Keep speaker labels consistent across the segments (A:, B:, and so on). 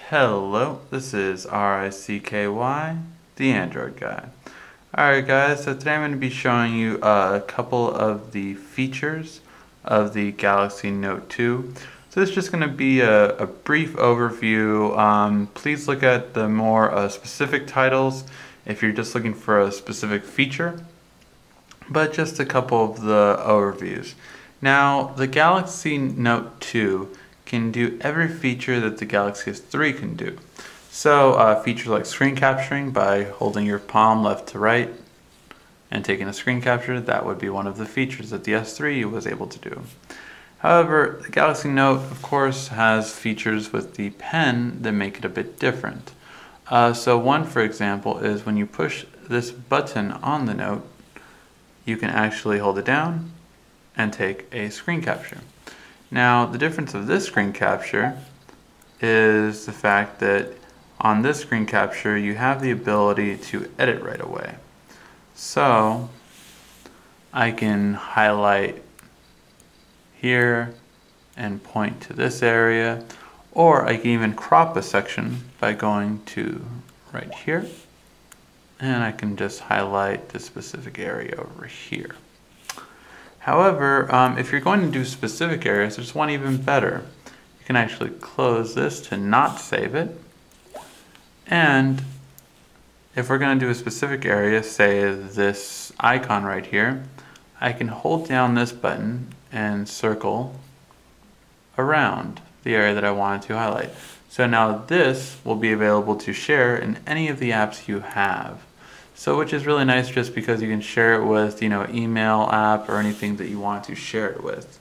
A: Hello, this is RICKY, the Android guy. Alright guys, so today I'm going to be showing you a couple of the features of the Galaxy Note 2. So this is just going to be a brief overview. Please look at the more specific titles if you're just looking for a specific feature, but just a couple of the overviews. Now, the Galaxy Note 2 can do every feature that the Galaxy S3 can do. So features like screen capturing by holding your palm left to right and taking a screen capture, that would be one of the features that the S3 was able to do. However, the Galaxy Note, of course, has features with the pen that make it a bit different. So one, for example, is when you push this button on the Note, you can actually hold it down and take a screen capture. Now, the difference of this screen capture is the fact that on this screen capture, you have the ability to edit right away. So, I can highlight here and point to this area, or I can even crop a section by going to right here, and I can just highlight this specific area over here. However, if you're going to do specific areas, there's one even better. You can actually close this to not save it. And if we're going to do a specific area, say this icon right here, I can hold down this button and circle around the area that I wanted to highlight. So now this will be available to share in any of the apps you have. So which is really nice just because you can share it with, email app or anything that you want to share it with.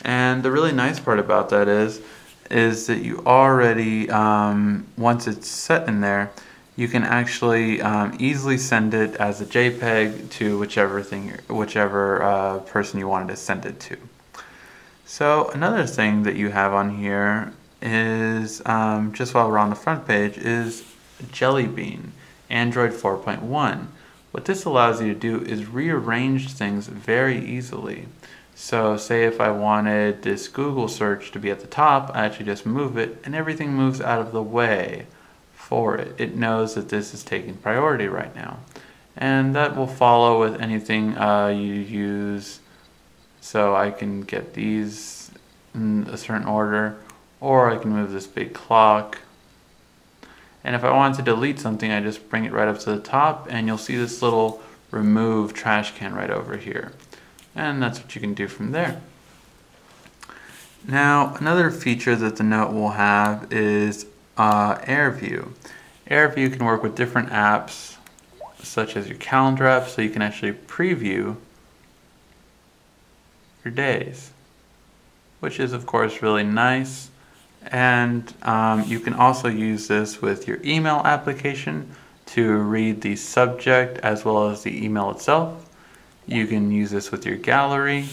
A: And the really nice part about that is that you already, once it's set in there, you can actually easily send it as a JPEG to whichever person you wanted to send it to. So another thing that you have on here is, just while we're on the front page, is Jelly Bean. Android 4.1. What this allows you to do is rearrange things very easily. So say if I wanted this Google search to be at the top, I actually just move it and everything moves out of the way for it. It knows that this is taking priority right now. And that will follow with anything you use. So I can get these in a certain order, or I can move this big clock. And if I want to delete something, I just bring it right up to the top and you'll see this little remove trash can right over here. And that's what you can do from there. Now, another feature that the Note will have is AirView. AirView can work with different apps, such as your calendar app, so you can actually preview your days, which is of course really nice. And you can also use this with your email application to read the subject as well as the email itself. You can use this with your gallery.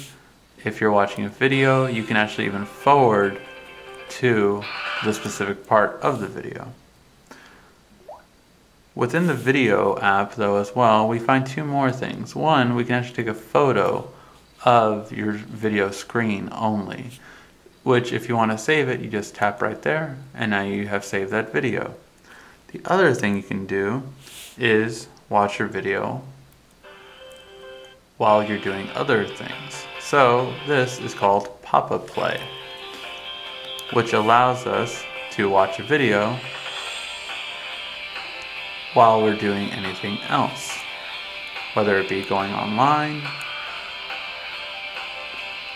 A: If you're watching a video, you can actually even forward to the specific part of the video. Within the video app though as well, we find two more things. One, we can actually take a photo of your video screen only, which if you want to save it, you just tap right there and now you have saved that video. The other thing you can do is watch your video while you're doing other things. So this is called Pop-Up Play, which allows us to watch a video while we're doing anything else, whether it be going online.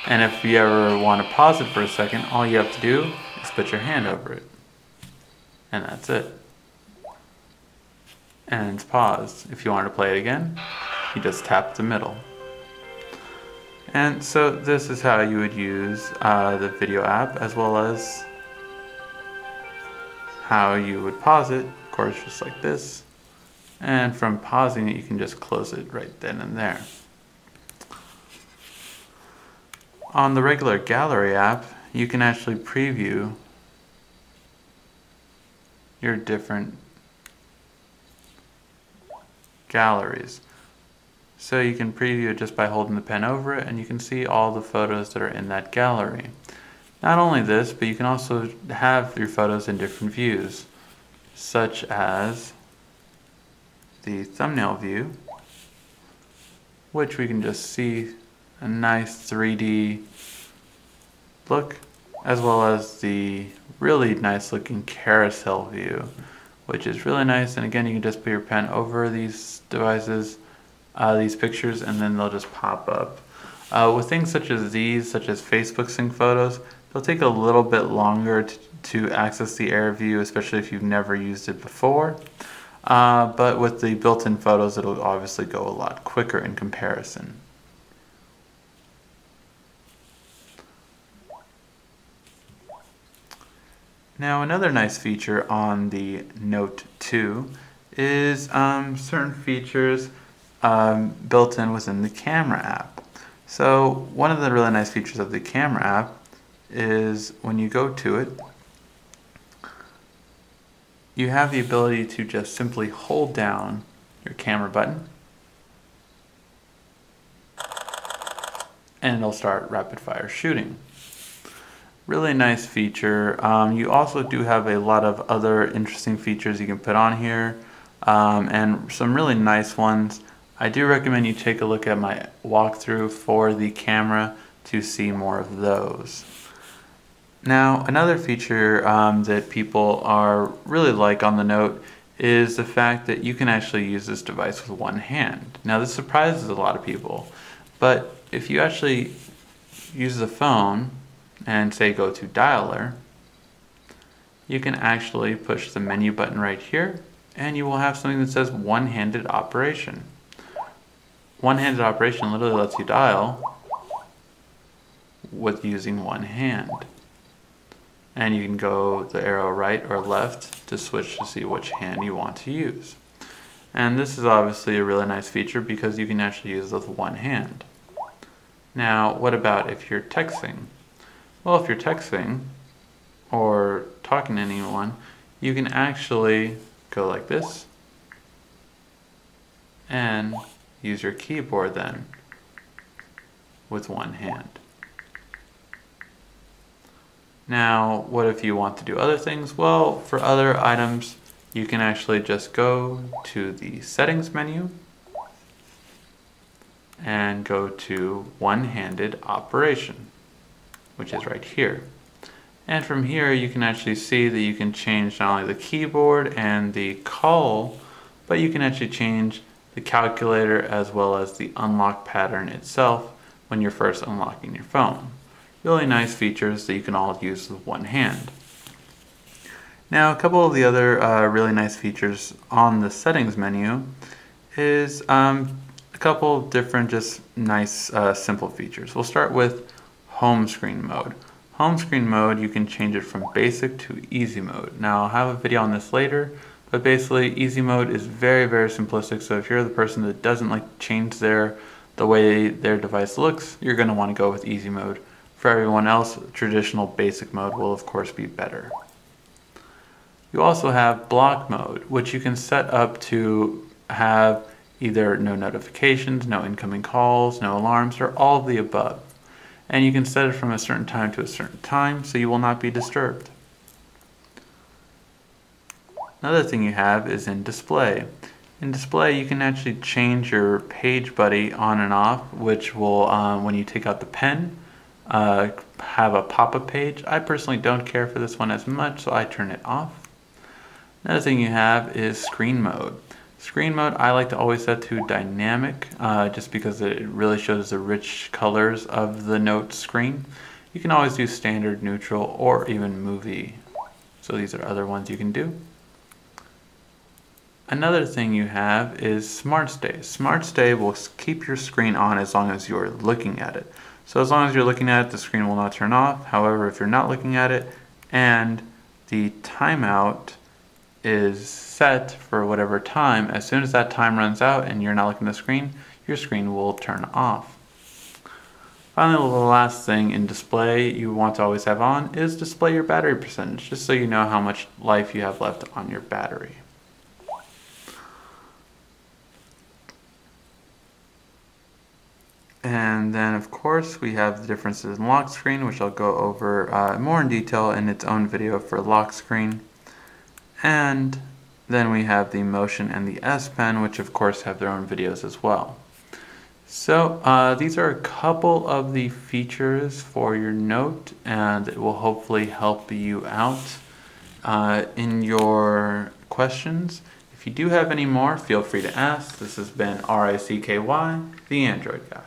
A: And if you ever want to pause it for a second, all you have to do is put your hand over it. And that's it. And it's paused. If you want to play it again, you just tap the middle. And so this is how you would use the video app, as well as how you would pause it, of course, just like this. And from pausing it, you can just close it right then and there. On the regular gallery app, you can actually preview your different galleries. So you can preview it just by holding the pen over it and you can see all the photos that are in that gallery. Not only this, but you can also have your photos in different views. such as the thumbnail view, which we can just see a nice 3D look, as well as the really nice looking carousel view, which is really nice. And again, you can just put your pen over these devices, these pictures, and then they'll just pop up. With things such as these, such as Facebook Sync photos, they'll take a little bit longer to access the Air view, especially if you've never used it before. But with the built-in photos, it'll obviously go a lot quicker in comparison. Now, another nice feature on the Note 2 is certain features built in within the camera app. So one of the really nice features of the camera app is when you go to it, you have the ability to just simply hold down your camera button and it'll start rapid fire shooting. Really nice feature. You also do have a lot of other interesting features you can put on here, and some really nice ones. I do recommend you take a look at my walkthrough for the camera to see more of those. Now, another feature that people are really like on the Note is the fact that you can actually use this device with one hand. Now, this surprises a lot of people, but if you actually use the phone and say go to dialer, you can actually push the menu button right here and you will have something that says one-handed operation. One-handed operation literally lets you dial with using one hand. And you can go the arrow right or left to switch to see which hand you want to use. And this is obviously a really nice feature because you can actually use it with one hand. Now, what about if you're texting? Well, if you're texting or talking to anyone, you can actually go like this and use your keyboard then with one hand. Now, what if you want to do other things? Well, for other items, you can actually just go to the settings menu and go to one-handed operation, which is right here. And from here you can actually see that you can change not only the keyboard and the call, but you can actually change the calculator as well as the unlock pattern itself when you're first unlocking your phone. Really nice features that you can all use with one hand. Now, a couple of the other really nice features on the settings menu is a couple of different just nice simple features. We'll start with home screen mode. Home screen mode, you can change it from basic to easy mode. Now, I'll have a video on this later, but basically easy mode is very, very simplistic. So if you're the person that doesn't like change the way their device looks, you're going to want to go with easy mode. For everyone else, traditional basic mode will of course be better. You also have block mode, which you can set up to have either no notifications, no incoming calls, no alarms, or all of the above. And you can set it from a certain time to a certain time, so you will not be disturbed. Another thing you have is in display. In display, you can actually change your page buddy on and off, which will, when you take out the pen, have a pop-up page. I personally don't care for this one as much, so I turn it off. Another thing you have is screen mode. Screen mode I like to always set to dynamic, just because it really shows the rich colors of the Note screen. You can always do standard, neutral, or even movie. So these are other ones you can do. Another thing you have is Smart Stay. Smart Stay will keep your screen on as long as you're looking at it. So as long as you're looking at it, the screen will not turn off. However, if you're not looking at it and the timeout is set for whatever time, as soon as that time runs out and you're not looking at the screen, your screen will turn off. Finally, the last thing in display you want to always have on is display your battery percentage, just so you know how much life you have left on your battery. And then of course we have the differences in lock screen, which I'll go over more in detail in its own video for lock screen. And Then we have the Motion and the S Pen, which of course have their own videos as well. So these are a couple of the features for your Note, and it will hopefully help you out in your questions. If you do have any more, feel free to ask. This has been RICKY, the Android Guy.